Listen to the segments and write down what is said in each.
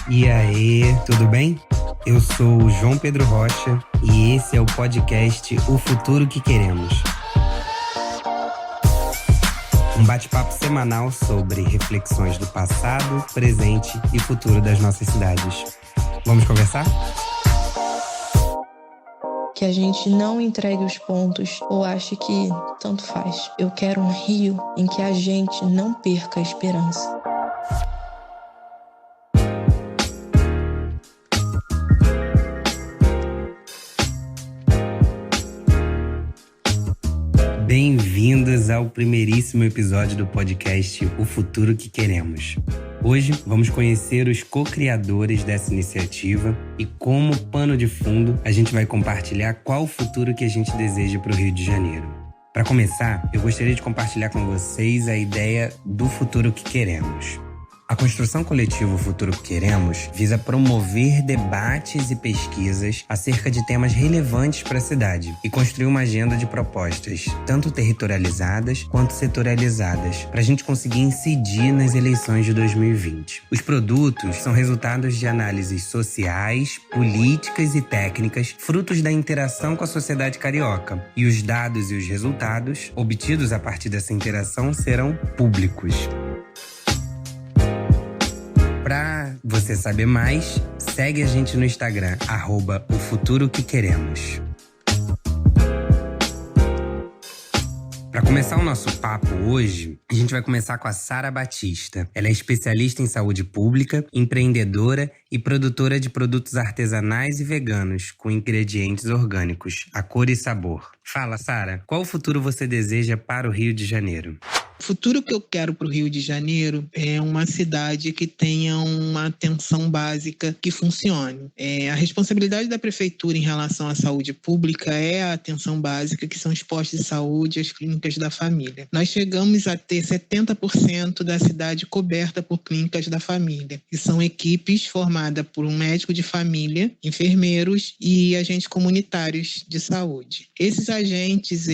E aí, tudo bem? Eu sou o João Pedro Rocha e esse é o podcast O Futuro que Queremos. Um bate-papo semanal sobre reflexões do passado, presente e futuro das nossas cidades. Vamos conversar? Que a gente não entregue os pontos ou ache que tanto faz. Eu quero um Rio em que a gente não perca a esperança. Bem-vindos ao primeiríssimo episódio do podcast O Futuro que Queremos. Hoje vamos conhecer os co-criadores dessa iniciativa e, como pano de fundo, a gente vai compartilhar qual o futuro que a gente deseja para o Rio de Janeiro. Para começar, eu gostaria de compartilhar com vocês a ideia do futuro que queremos. A construção coletiva O Futuro que Queremos visa promover debates e pesquisas acerca de temas relevantes para a cidade e construir uma agenda de propostas, tanto territorializadas quanto setorializadas, para a gente conseguir incidir nas eleições de 2020. Os produtos são resultados de análises sociais, políticas e técnicas, frutos da interação com a sociedade carioca. E os dados e os resultados obtidos a partir dessa interação serão públicos. Para você saber mais, segue a gente no Instagram, @ofuturoquequeremos. Para começar o nosso papo hoje, a gente vai começar com a Sara Batista. Ela é especialista em saúde pública, empreendedora e produtora de produtos artesanais e veganos com ingredientes orgânicos, a cor e sabor. Fala, Sara, qual o futuro você deseja para o Rio de Janeiro? O futuro que eu quero para o Rio de Janeiro é uma cidade que tenha uma atenção básica que funcione. A responsabilidade da prefeitura em relação à saúde pública é a atenção básica, que são os postos de saúde e as clínicas da família. Nós chegamos a ter 70% da cidade coberta por clínicas da família, que são equipes formadas por um médico de família, enfermeiros e agentes comunitários de saúde. Esses agentes,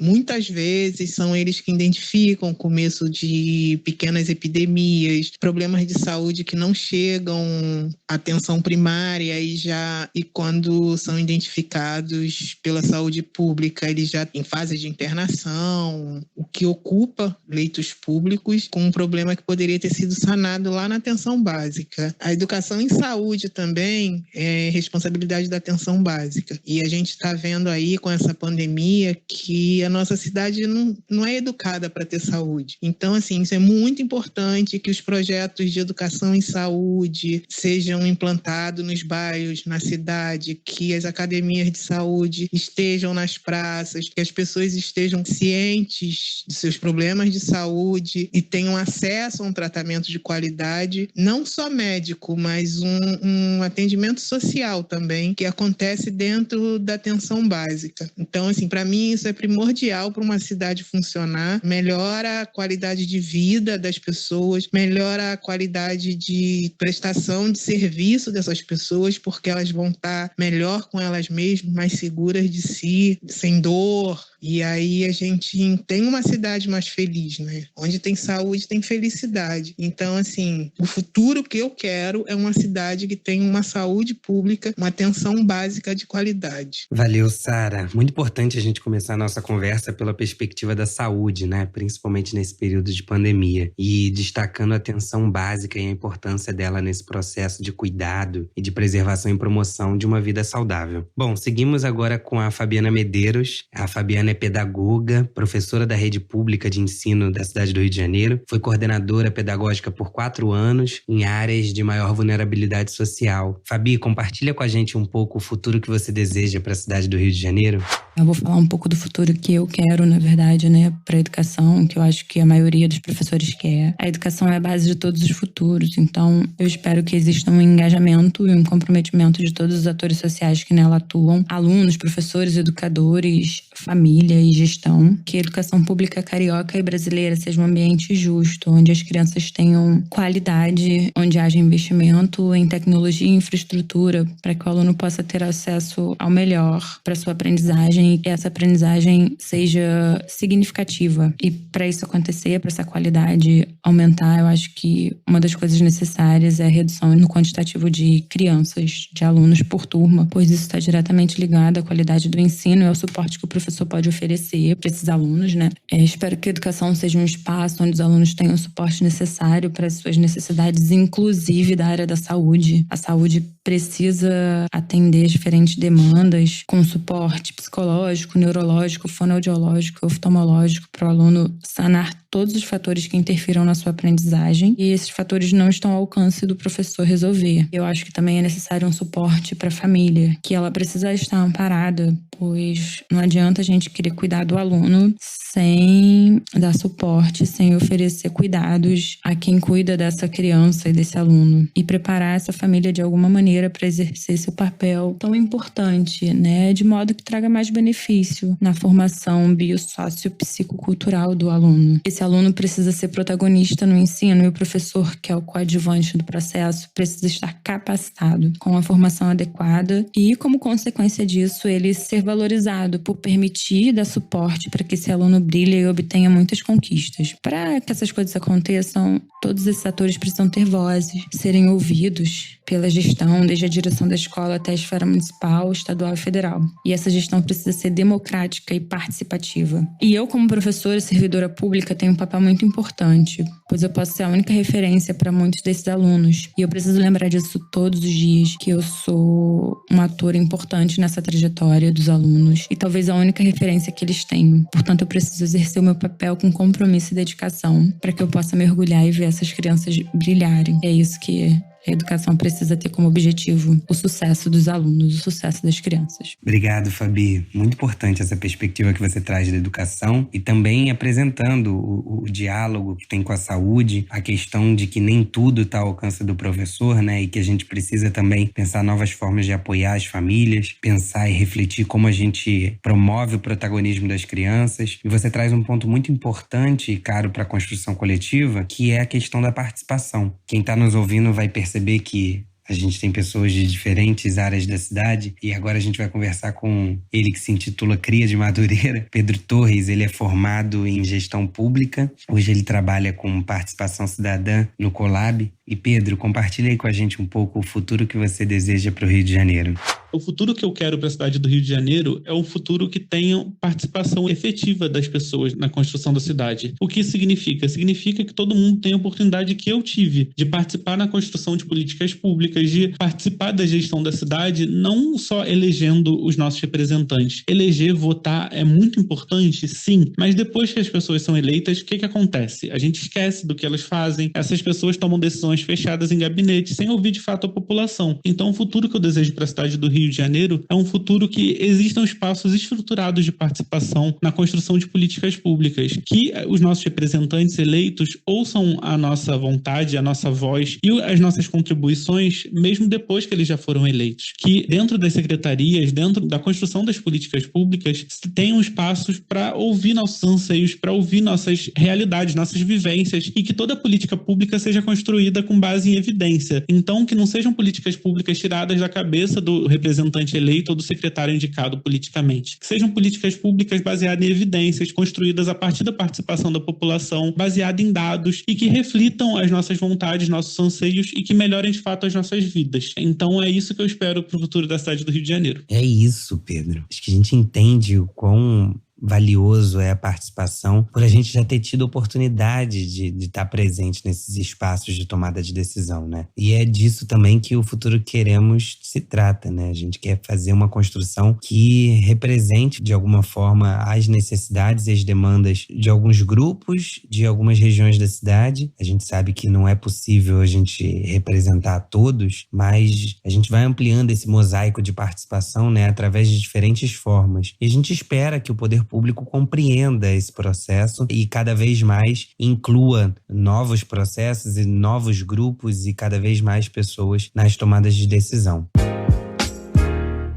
muitas vezes são eles que identificam o começo de pequenas epidemias, problemas de saúde que não chegam à atenção primária e quando são identificados pela saúde pública, eles já em fase de internação, o que ocupa leitos públicos com um problema que poderia ter sido sanado lá na atenção básica. A educação em saúde também é responsabilidade da atenção básica. E a gente está vendo aí com essa pandemia que a nossa cidade não é educada para ter saúde. Então, assim, isso é muito importante que os projetos de educação em saúde sejam implantados nos bairros, na cidade, que as academias de saúde estejam nas praças, que as pessoas estejam cientes de seus problemas de saúde e tenham acesso a um tratamento de qualidade, não só médico, mas um atendimento social também, que acontece dentro da atenção básica. Então, assim, para mim isso é primordial para uma cidade funcionar, melhora a qualidade de vida das pessoas, melhora a qualidade de prestação de serviço dessas pessoas, porque elas vão estar melhor com elas mesmas, mais seguras de si, sem dor. E aí a gente tem uma cidade mais feliz, né? Onde tem saúde, tem felicidade. Então, assim, o futuro que eu quero é uma cidade que tenha uma saúde pública, uma atenção básica de qualidade. Valeu, Sara. Muito importante a gente começar a nossa conversa pela perspectiva da saúde, né? Principalmente nesse período de pandemia. E destacando a atenção básica e a importância dela nesse processo de cuidado e de preservação e promoção de uma vida saudável. Bom, seguimos agora com a Fabiana Medeiros. A Fabiana é pedagoga, professora da rede pública de ensino da cidade do Rio de Janeiro, foi coordenadora pedagógica por 4 anos em áreas de maior vulnerabilidade social. Fabi, compartilha com a gente um pouco o futuro que você deseja para a cidade do Rio de Janeiro. Eu vou falar um pouco do futuro que eu quero, na verdade, né, para a educação, que eu acho que a maioria dos professores quer. A educação é a base de todos os futuros, então eu espero que exista um engajamento e um comprometimento de todos os atores sociais que nela atuam, alunos, professores, educadores, família e gestão, que a educação pública carioca e brasileira seja um ambiente justo, onde as crianças tenham qualidade, onde haja investimento em tecnologia e infraestrutura para que o aluno possa ter acesso ao melhor para sua aprendizagem e que essa aprendizagem seja significativa. E para isso acontecer, para essa qualidade aumentar, eu acho que uma das coisas necessárias é a redução no quantitativo de crianças, de alunos por turma, pois isso está diretamente ligado à qualidade do ensino e ao suporte que o professor pode oferecer para esses alunos, né? Espero que a educação seja um espaço onde os alunos tenham o suporte necessário para as suas necessidades, inclusive da área da saúde. A saúde precisa atender diferentes demandas com suporte psicológico, neurológico, fonoaudiológico, oftalmológico para o aluno sanar todos os fatores que interfiram na sua aprendizagem e esses fatores não estão ao alcance do professor resolver. Eu acho que também é necessário um suporte para a família, que ela precisa estar amparada, pois não adianta a gente querer cuidar do aluno sem dar suporte, sem oferecer cuidados a quem cuida dessa criança e desse aluno e preparar essa família de alguma maneira para exercer seu papel tão importante, né, de modo que traga mais benefício na formação biossocio-psicocultural do aluno. Esse aluno precisa ser protagonista no ensino e o professor, que é o coadjuvante do processo, precisa estar capacitado com a formação adequada e, como consequência disso, ele ser valorizado por permitir dar suporte para que esse aluno brilhe e obtenha muitas conquistas. Para que essas coisas aconteçam, todos esses atores precisam ter vozes, serem ouvidos pela gestão, desde a direção da escola até a esfera municipal, estadual e federal. E essa gestão precisa ser democrática e participativa. E eu, como professora e servidora pública, tenho um papel muito importante, pois eu posso ser a única referência para muitos desses alunos. E eu preciso lembrar disso todos os dias, que eu sou um ator importante nessa trajetória dos alunos e talvez a única referência que eles tenham. Portanto, eu preciso exercer o meu papel com compromisso e dedicação para que eu possa mergulhar e ver essas crianças brilharem. É isso que a educação precisa ter como objetivo o sucesso dos alunos, o sucesso das crianças. Obrigado, Fabi. Muito importante essa perspectiva que você traz da educação e também apresentando o diálogo que tem com a saúde, a questão de que nem tudo está ao alcance do professor, né? E que a gente precisa também pensar novas formas de apoiar as famílias, pensar e refletir como a gente promove o protagonismo das crianças. E você traz um ponto muito importante e caro para a construção coletiva, que é a questão da participação. Quem está nos ouvindo vai perceber que a gente tem pessoas de diferentes áreas da cidade e agora a gente vai conversar com ele que se intitula Cria de Madureira, Pedro Torres. Ele é formado em gestão pública, hoje ele trabalha com participação cidadã no Colab. E Pedro, compartilha aí com a gente um pouco o futuro que você deseja para o Rio de Janeiro. O futuro que eu quero para a cidade do Rio de Janeiro é um futuro que tenha participação efetiva das pessoas na construção da cidade. O que isso significa? Significa que todo mundo tem a oportunidade que eu tive de participar na construção de políticas públicas, de participar da gestão da cidade, não só elegendo os nossos representantes. Eleger, votar é muito importante, sim, mas depois que as pessoas são eleitas, o que acontece? A gente esquece do que elas fazem, essas pessoas tomam decisões fechadas em gabinete, sem ouvir de fato a população. Então, o futuro que eu desejo para a cidade do Rio de Janeiro é um futuro que existam espaços estruturados de participação na construção de políticas públicas, que os nossos representantes eleitos ouçam a nossa vontade, a nossa voz e as nossas contribuições, mesmo depois que eles já foram eleitos. Que dentro das secretarias, dentro da construção das políticas públicas, se tenham espaços para ouvir nossos anseios, para ouvir nossas realidades, nossas vivências, e que toda política pública seja construída com base em evidência. Então, que não sejam políticas públicas tiradas da cabeça do representante eleito ou do secretário indicado politicamente. Que sejam políticas públicas baseadas em evidências, construídas a partir da participação da população, baseadas em dados e que reflitam as nossas vontades, nossos anseios e que melhorem de fato as nossas vidas. Então, é isso que eu espero para o futuro da cidade do Rio de Janeiro. É isso, Pedro. Acho que a gente entende o quão valioso é a participação, por a gente já ter tido oportunidade de estar presente nesses espaços de tomada de decisão, né? E é disso também que o futuro que queremos se trata, né? A gente quer fazer uma construção que represente, de alguma forma, as necessidades e as demandas de alguns grupos, de algumas regiões da cidade. A gente sabe que não é possível a gente representar todos, mas a gente vai ampliando esse mosaico de participação, né? Através de diferentes formas. E a gente espera que o poder público compreenda esse processo e cada vez mais inclua novos processos e novos grupos e cada vez mais pessoas nas tomadas de decisão.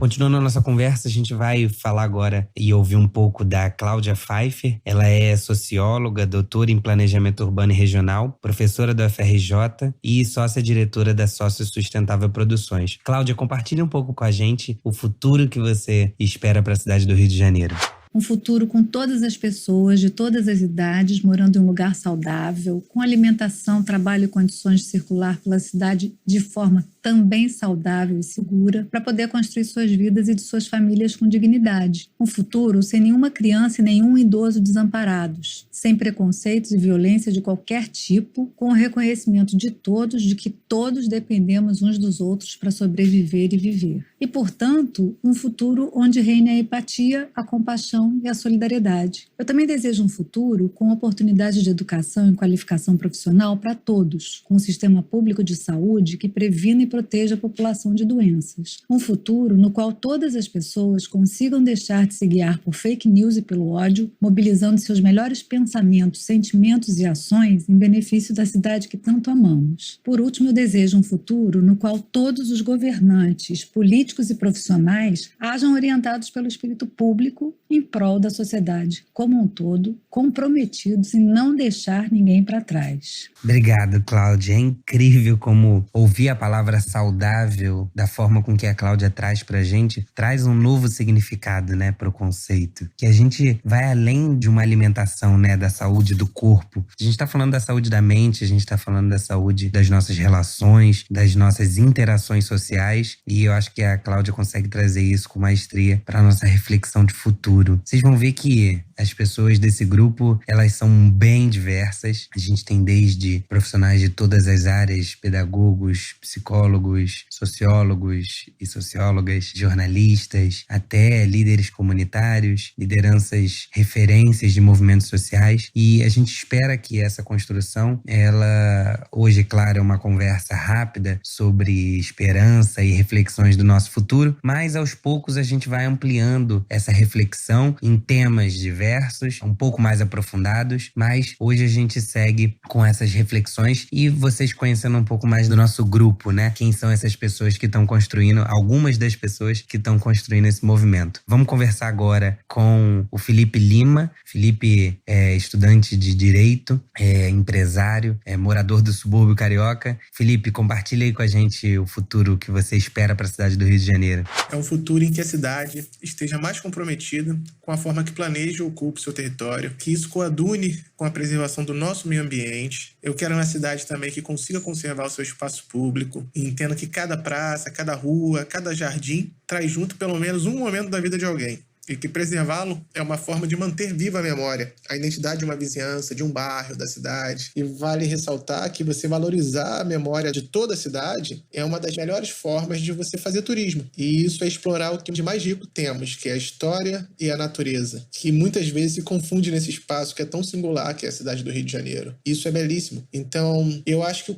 Continuando a nossa conversa, a gente vai falar agora e ouvir um pouco da Cláudia Pfeiffer. Ela é socióloga, doutora em Planejamento Urbano e Regional, professora da UFRJ e sócia-diretora da Sócio Sustentável Produções. Cláudia, compartilha um pouco com a gente o futuro que você espera para a cidade do Rio de Janeiro. Um futuro com todas as pessoas de todas as idades morando em um lugar saudável, com alimentação, trabalho e condições de circular pela cidade de forma também saudável e segura, para poder construir suas vidas e de suas famílias com dignidade. Um futuro sem nenhuma criança e nenhum idoso desamparados, sem preconceitos e violência de qualquer tipo, com o reconhecimento de todos de que todos dependemos uns dos outros para sobreviver e viver. E, portanto, um futuro onde reine a empatia, a compaixão e a solidariedade. Eu também desejo um futuro com oportunidades de educação e qualificação profissional para todos, com um sistema público de saúde que previna e proteja a população de doenças. Um futuro no qual todas as pessoas consigam deixar de se guiar por fake news e pelo ódio, mobilizando seus melhores pensamentos, sentimentos e ações em benefício da cidade que tanto amamos. Por último, eu desejo um futuro no qual todos os governantes, políticos e profissionais hajam orientados pelo espírito público em prol da sociedade como um todo, comprometidos em não deixar ninguém para trás. Obrigado, Cláudia. É incrível como ouvir a palavra saudável da forma com que a Cláudia traz pra gente, traz um novo significado, né, pro conceito. Que a gente vai além de uma alimentação, né, da saúde do corpo. A gente tá falando da saúde da mente, a gente tá falando da saúde das nossas relações, das nossas interações sociais, e eu acho que a Cláudia consegue trazer isso com maestria pra nossa reflexão de futuro. Vocês vão ver que as pessoas desse grupo, elas são bem diversas. A gente tem desde profissionais de todas as áreas, pedagogos, psicólogos, sociólogos e sociólogas, jornalistas, até líderes comunitários, lideranças, referências de movimentos sociais. E a gente espera que essa construção, ela, hoje, claro, é uma conversa rápida sobre esperança e reflexões do nosso futuro, mas aos poucos a gente vai ampliando essa reflexão em temas diversos, um pouco mais aprofundados, mas hoje a gente segue com essas reflexões e vocês conhecendo um pouco mais do nosso grupo, né? Quem são essas pessoas que estão construindo, algumas das pessoas que estão construindo esse movimento. Vamos conversar agora com o Felipe Lima. Felipe é estudante de Direito, é empresário, é morador do subúrbio carioca. Felipe, compartilha aí com a gente o futuro que você espera para a cidade do Rio de Janeiro. É um futuro em que a cidade esteja mais comprometida com a forma que planeja e ocupa o seu território, que isso coadune com a preservação do nosso meio ambiente. Eu quero uma cidade também que consiga conservar o seu espaço público e entenda que cada praça, cada rua, cada jardim traz junto pelo menos um momento da vida de alguém. E que preservá-lo é uma forma de manter viva a memória, a identidade de uma vizinhança, de um bairro, da cidade. E vale ressaltar que você valorizar a memória de toda a cidade é uma das melhores formas de você fazer turismo. E isso é explorar o que de mais rico temos, que é a história e a natureza, que muitas vezes se confunde nesse espaço que é tão singular, que é a cidade do Rio de Janeiro. Isso é belíssimo. Então, eu acho que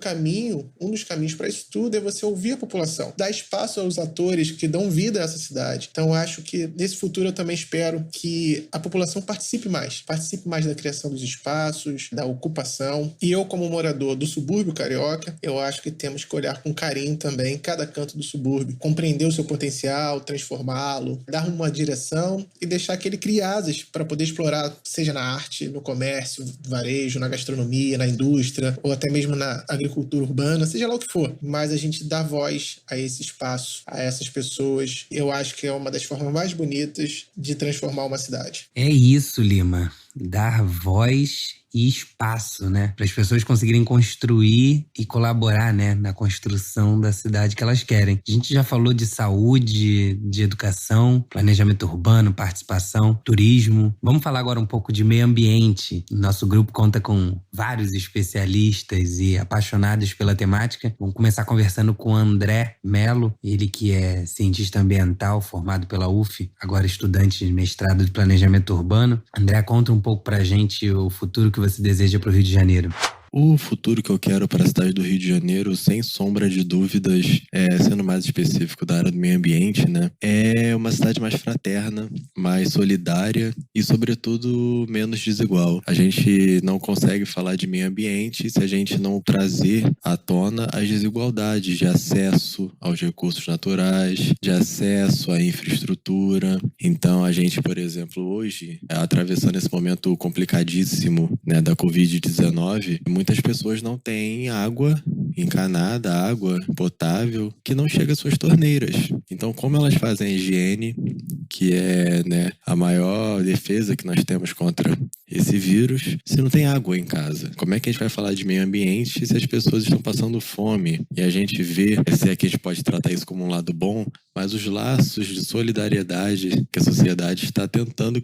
um dos caminhos para isso tudo é você ouvir a população, dar espaço aos atores que dão vida a essa cidade. Então, eu acho que nesse futuro eu também espero que a população participe mais da criação dos espaços, da ocupação. E eu, como morador do subúrbio carioca, eu acho que temos que olhar com carinho também cada canto do subúrbio, compreender o seu potencial, transformá-lo, dar uma direção e deixar que ele crie asas para poder explorar, seja na arte, no comércio, no varejo, na gastronomia, na indústria, ou até mesmo na agricultura urbana, seja lá o que for. Mas a gente dá voz a esse espaço, a essas pessoas. Eu acho que é uma das formas mais bonitas de transformar uma cidade. É isso, Lima. Dar voz e espaço, né? Para as pessoas conseguirem construir e colaborar, né? Na construção da cidade que elas querem. A gente já falou de saúde, de educação, planejamento urbano, participação, turismo. Vamos falar agora um pouco de meio ambiente. Nosso grupo conta com vários especialistas e apaixonados pela temática. Vamos começar conversando com o André Melo, ele que é cientista ambiental, formado pela UF, agora estudante de mestrado de planejamento urbano. André, conta um pouco pra gente o futuro que você deseja para o Rio de Janeiro. O futuro que eu quero para a cidade do Rio de Janeiro, sem sombra de dúvidas, sendo mais específico da área do meio ambiente, né? É uma cidade mais fraterna, mais solidária e, sobretudo, menos desigual. A gente não consegue falar de meio ambiente se a gente não trazer à tona as desigualdades de acesso aos recursos naturais, de acesso à infraestrutura. Então, a gente, por exemplo, hoje, atravessando esse momento complicadíssimo, né, da Covid-19, muitas pessoas não têm água encanada, água potável, que não chega às suas torneiras. Então, como elas fazem a higiene, que é, né, a maior defesa que nós temos contra esse vírus, se não tem água em casa? Como é que a gente vai falar de meio ambiente se as pessoas estão passando fome? E a gente vê, se é que a gente pode tratar isso como um lado bom, mas os laços de solidariedade que a sociedade está tentando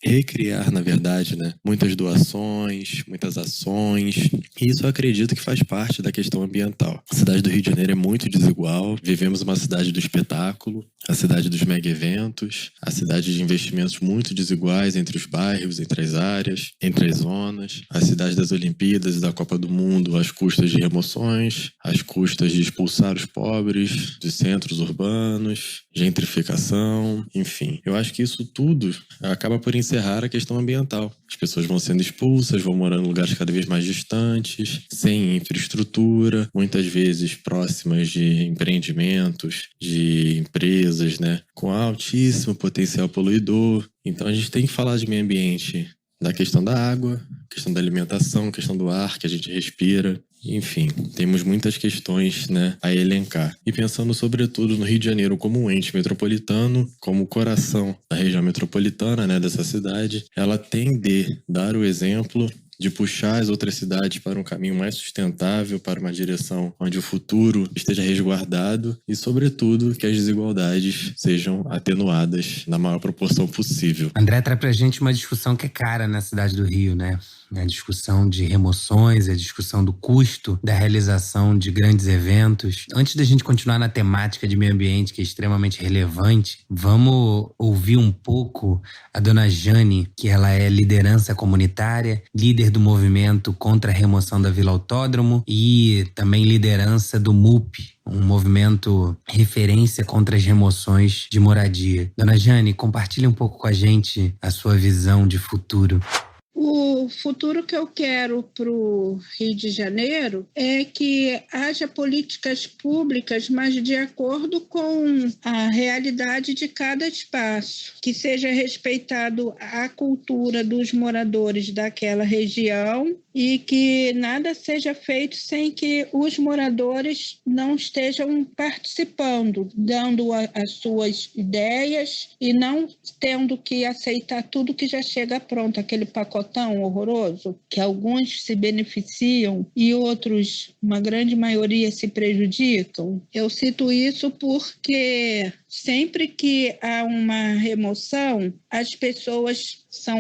recriar, na verdade, né? Muitas doações, muitas ações. E isso eu acredito que faz parte da questão ambiental. A cidade do Rio de Janeiro é muito desigual. Vivemos uma cidade do espetáculo, a cidade dos mega-eventos, a cidade de investimentos muito desiguais entre os bairros, entre as áreas, entre as zonas, a cidade das Olimpíadas e da Copa do Mundo às custas de remoções, às custas de expulsar os pobres de centros urbanos, gentrificação, enfim. Eu acho que isso tudo acaba por encerrar a questão ambiental. As pessoas vão sendo expulsas, vão morando em lugares cada vez mais distantes, sem infraestrutura, muitas vezes próximas de empreendimentos, de empresas, né, com altíssimo potencial poluidor. Então a gente tem que falar de meio ambiente, da questão da água, questão da alimentação, questão do ar que a gente respira. Enfim, temos muitas questões, né, a elencar. E pensando sobretudo no Rio de Janeiro como um ente metropolitano, como o coração da região metropolitana, né, dessa cidade, ela tem de dar o exemplo de puxar as outras cidades para um caminho mais sustentável, para uma direção onde o futuro esteja resguardado e, sobretudo, que as desigualdades sejam atenuadas na maior proporção possível. André traz pra gente uma discussão que é cara na cidade do Rio, né? A discussão de remoções, a discussão do custo da realização de grandes eventos. Antes da gente continuar na temática de meio ambiente, que é extremamente relevante, vamos ouvir um pouco a dona Jane, que ela é liderança comunitária, líder do movimento contra a remoção da Vila Autódromo e também liderança do MUP, um movimento referência contra as remoções de moradia. Dona Jane, compartilhe um pouco com a gente a sua visão de futuro. O futuro que eu quero para o Rio de Janeiro é que haja políticas públicas, mas de acordo com a realidade de cada espaço, que seja respeitado a cultura dos moradores daquela região e que nada seja feito sem que os moradores não estejam participando, dando as suas ideias e não tendo que aceitar tudo que já chega pronto, aquele pacotão horroroso, que alguns se beneficiam e outros, uma grande maioria, se prejudicam. Eu cito isso porque sempre que há uma remoção, as pessoas são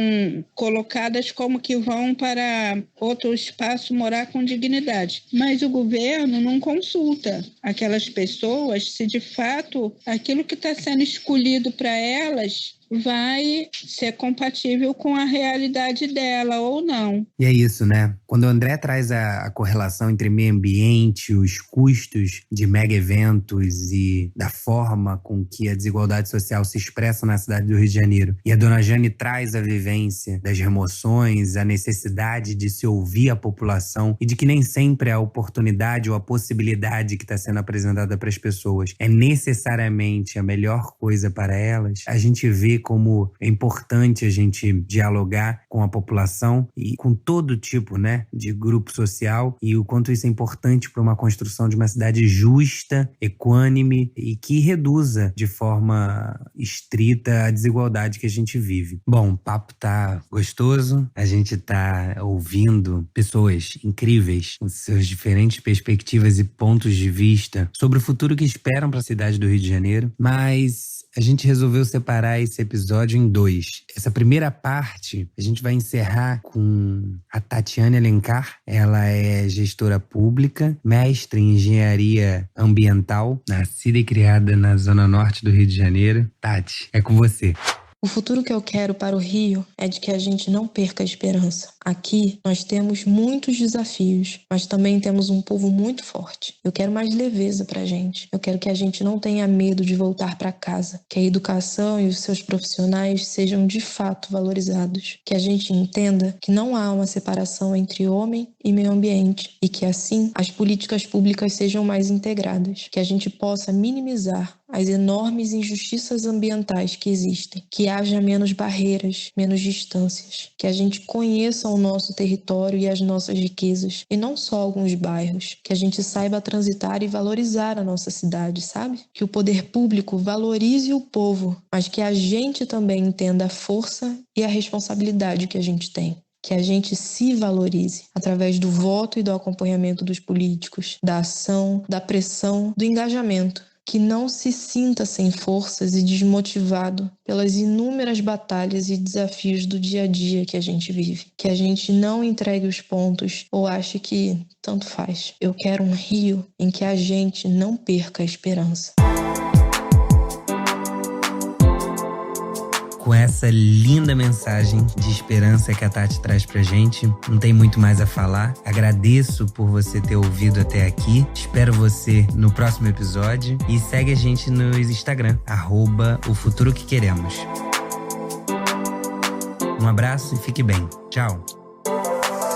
colocadas como que vão para outro espaço morar com dignidade. Mas o governo não consulta aquelas pessoas se de fato aquilo que está sendo escolhido para elas vai ser compatível com a realidade dela ou não. E é isso, né? Quando o André traz a correlação entre meio ambiente, os custos de mega eventos e da forma com que a desigualdade social se expressa na cidade do Rio de Janeiro, e a dona Jane traz a vivência das remoções, a necessidade de se ouvir a população e de que nem sempre a oportunidade ou a possibilidade que está sendo apresentada para as pessoas é necessariamente a melhor coisa para elas, a gente vê como é importante a gente dialogar com a população e com todo tipo, né, de grupo social e o quanto isso é importante para uma construção de uma cidade justa, equânime e que reduza de forma estrita a desigualdade que a gente vive. Bom, o papo tá gostoso, a gente tá ouvindo pessoas incríveis com suas diferentes perspectivas e pontos de vista sobre o futuro que esperam para a cidade do Rio de Janeiro, mas a gente resolveu separar esse episódio em dois. Essa primeira parte a gente vai encerrar com a Tatiane Alencar. Ela é gestora pública, mestre em engenharia ambiental, nascida e criada na Zona Norte do Rio de Janeiro. Tati, é com você. O futuro que eu quero para o Rio é de que a gente não perca a esperança. Aqui nós temos muitos desafios, mas também temos um povo muito forte. Eu quero mais leveza pra gente. Eu quero que a gente não tenha medo de voltar para casa, que a educação e os seus profissionais sejam de fato valorizados, que a gente entenda que não há uma separação entre homem e meio ambiente e que assim as políticas públicas sejam mais integradas, que a gente possa minimizar as enormes injustiças ambientais que existem, que haja menos barreiras, menos distâncias, que a gente conheça o nosso território e as nossas riquezas, e não só alguns bairros, que a gente saiba transitar e valorizar a nossa cidade, sabe? Que o poder público valorize o povo, mas que a gente também entenda a força e a responsabilidade que a gente tem. Que a gente se valorize através do voto e do acompanhamento dos políticos, da ação, da pressão, do engajamento. Que não se sinta sem forças e desmotivado pelas inúmeras batalhas e desafios do dia a dia que a gente vive. Que a gente não entregue os pontos ou ache que tanto faz. Eu quero um Rio em que a gente não perca a esperança. Com essa linda mensagem de esperança que a Tati traz pra gente, não tem muito mais a falar. Agradeço por você ter ouvido até aqui. Espero você no próximo episódio e segue a gente no Instagram, @ofuturoquequeremos. Um abraço e fique bem. Tchau.